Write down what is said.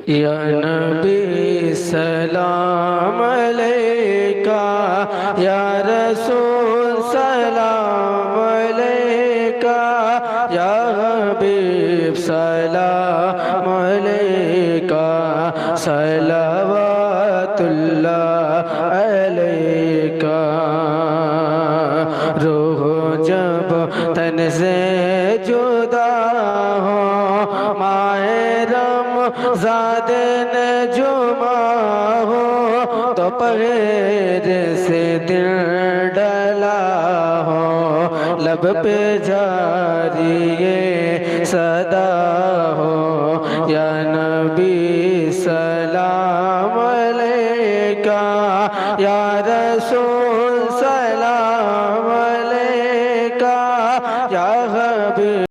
یا نبی سلام علیکہ، یا رسول سلام علیکہ، یا حبیب سلام علیکہ، صلوات اللہ علیکہ۔ روح جب تن سے جدا ہو، ماہ رمضان جمعہ ہو، تو پہر سے دل ڈلا ہو، لب پہ جاری یہ صدا